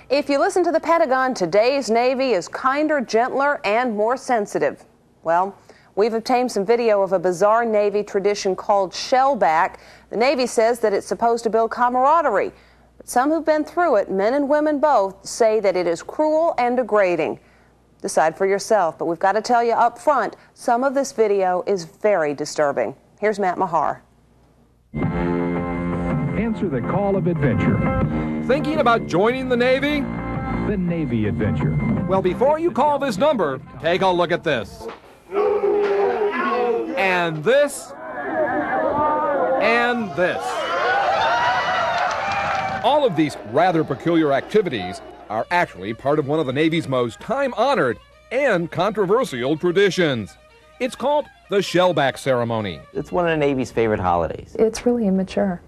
If you listen to the Pentagon, today's Navy is kinder, gentler, and more sensitive. Well, we've obtained some video of a bizarre Navy tradition called Shellback. The Navy says that it's supposed to build camaraderie. But some who've been through it, men and women both, say that it is cruel and degrading. Decide for yourself, but we've got to tell you up front, some of this video is very disturbing. Here's Matt Mahar. Answer the call of adventure. Thinking about joining the Navy? The Navy Adventure. Well, before you call this number, take a look at this. And this. And this. All of these rather peculiar activities are actually part of one of the Navy's most time-honored and controversial traditions. It's called the Shellback Ceremony. It's one of the Navy's favorite holidays. It's really immature,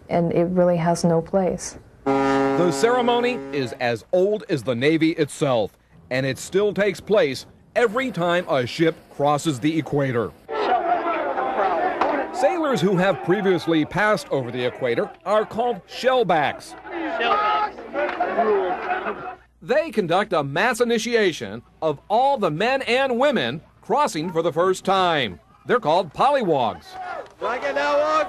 and it really has no place. The ceremony is as old as the Navy itself, and it still takes place every time a ship crosses the equator. Sailors who have previously passed over the equator are called shellbacks. They conduct a mass initiation of all the men and women crossing for the first time. They're called polywogs. Like it now, Wog?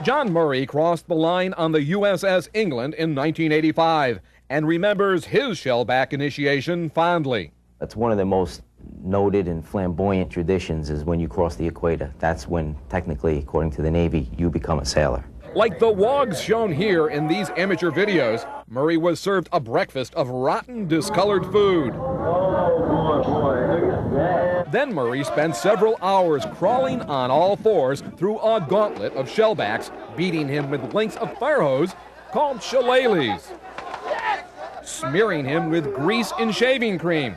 John Murray crossed the line on the USS England in 1985 and remembers his shellback initiation fondly. That's one of the most noted and flamboyant traditions is when you cross the equator. That's when, technically, according to the Navy, you become a sailor. Like the wogs shown here in these amateur videos, Murray was served a breakfast of rotten, discolored food. Then Murray spent several hours crawling on all fours through a gauntlet of shellbacks, beating him with lengths of fire hose called shillelaghs, smearing him with grease and shaving cream,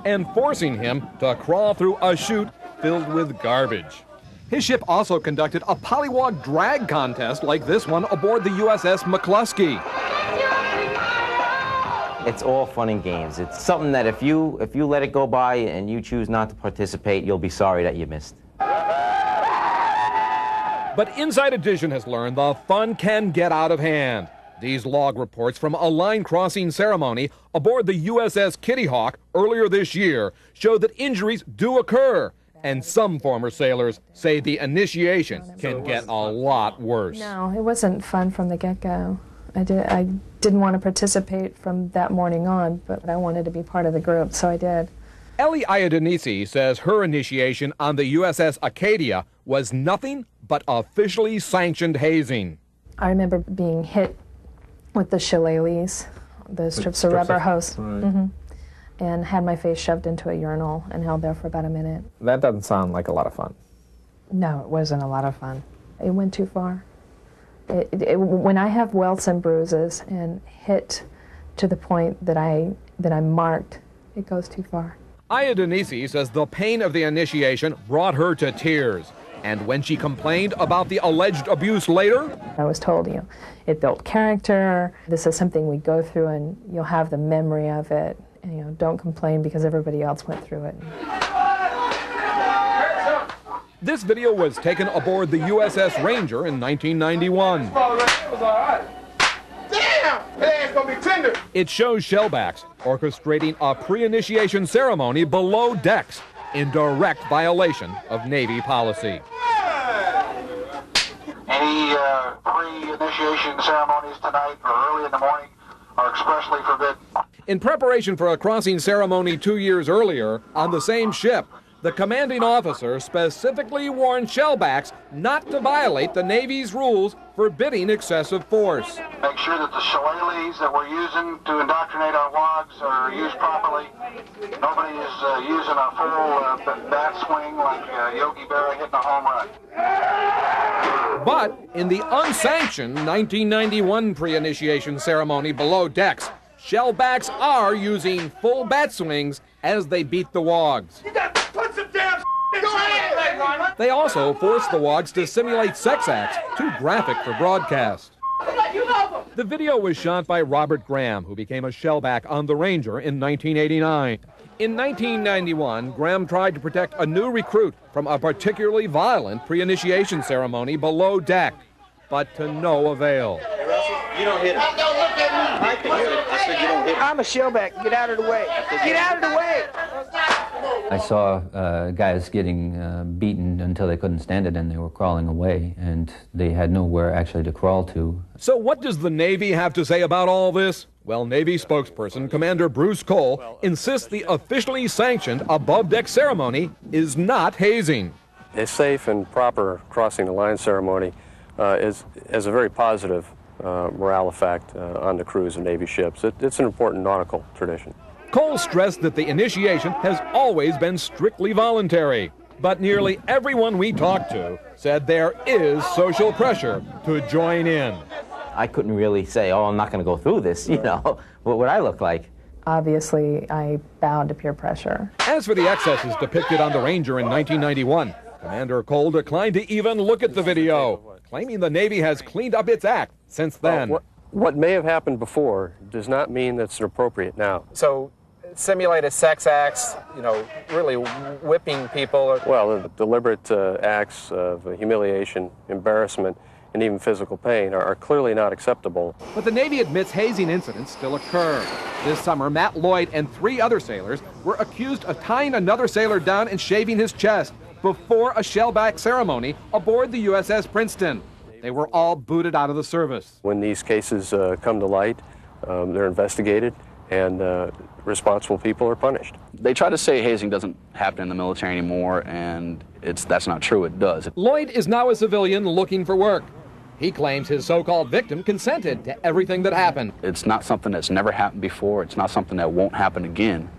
and forcing him to crawl through a chute filled with garbage. His ship also conducted a polywog drag contest like this one aboard the USS McCluskey. It's all fun and games. It's something that if you let it go by and you choose not to participate, you'll be sorry that you missed. But Inside Edition has learned the fun can get out of hand. These log reports from a line crossing ceremony aboard the USS Kitty Hawk earlier this year show that injuries do occur. And some former sailors say the initiation can get a lot worse. No, it wasn't fun from the get-go. I didn't want to participate from that morning on, but I wanted to be part of the group, so I did. Ellie Iadenisi says her initiation on the USS Acadia was nothing but officially sanctioned hazing. I remember being hit with the shillelaghs, the strips of rubber hose. Right. And had my face shoved into a urinal and held there for about a minute. That doesn't sound like a lot of fun. No, it wasn't a lot of fun. It went too far. When I have welts and bruises and hit to the point that I'm marked, it goes too far. Iadenisi says the pain of the initiation brought her to tears. And when she complained about the alleged abuse later, I was told, it built character. This is something we go through and you'll have the memory of it. And, don't complain because everybody else went through it. This video was taken aboard the USS Ranger in 1991. It shows shellbacks orchestrating a pre-initiation ceremony below decks in direct violation of Navy policy. Any pre-initiation ceremonies tonight or early in the morning are expressly forbidden. In preparation for a crossing ceremony 2 years earlier on the same ship, the commanding officer specifically warned shellbacks not to violate the Navy's rules forbidding excessive force. Make sure that the shillelaghs that we're using to indoctrinate our wogs are used properly. Nobody is using a full bat swing like Yogi Berra hitting a home run. But in the unsanctioned 1991 pre-initiation ceremony below decks, shellbacks are using full bat swings as they beat the wogs. They also force the wogs to simulate sex acts, too graphic for broadcast. The video was shot by Robert Graham, who became a shellback on the Ranger in 1989. In 1991, Graham tried to protect a new recruit from a particularly violent pre-initiation ceremony below deck, but to no avail. You don't hit him. Don't look at me. I can hit him. I said you don't hit him. I'm a shellback. Get out of the way. Get out of the way. I saw guys getting beaten until they couldn't stand it and they were crawling away, and they had nowhere actually to crawl to. So what does the Navy have to say about all this? Well, Navy spokesperson Commander Bruce Cole insists the officially sanctioned above-deck ceremony is not hazing. A safe and proper crossing the line ceremony is a very positive morale effect on the crews of Navy ships. It's an important nautical tradition. Cole stressed that the initiation has always been strictly voluntary, but nearly everyone we talked to said there is social pressure to join in. I couldn't really say, oh, I'm not going to go through this, you know. What would I look like? Obviously, I bowed to peer pressure. As for the excesses depicted on the Ranger in 1991, Commander Cole declined to even look at the video, claiming the Navy has cleaned up its act since then. What may have happened before does not mean that's inappropriate now. So, simulated sex acts, you know, really whipping people. Well, the deliberate acts of humiliation, embarrassment, and even physical pain are clearly not acceptable. But the Navy admits hazing incidents still occur. This summer, Matt Lloyd and 3 other sailors were accused of tying another sailor down and shaving his chest before a shellback ceremony aboard the USS Princeton. They were all booted out of the service. When these cases come to light, they're investigated and responsible people are punished. They try to say hazing doesn't happen in the military anymore, and that's not true. It does. Lloyd is now a civilian looking for work. He claims his so-called victim consented to everything that happened. It's not something that's never happened before. It's not something that won't happen again.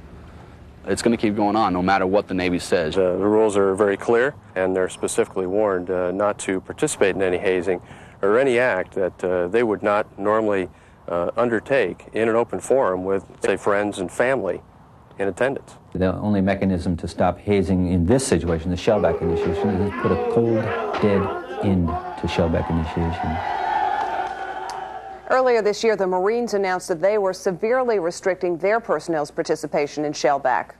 It's going to keep going on no matter what the Navy says. The rules are very clear, and they're specifically warned not to participate in any hazing or any act that they would not normally undertake in an open forum with, say, friends and family in attendance. The only mechanism to stop hazing in this situation, the Shellback Initiation, is to put a cold, dead end to Shellback Initiation. Earlier this year, the Marines announced that they were severely restricting their personnel's participation in Shellback.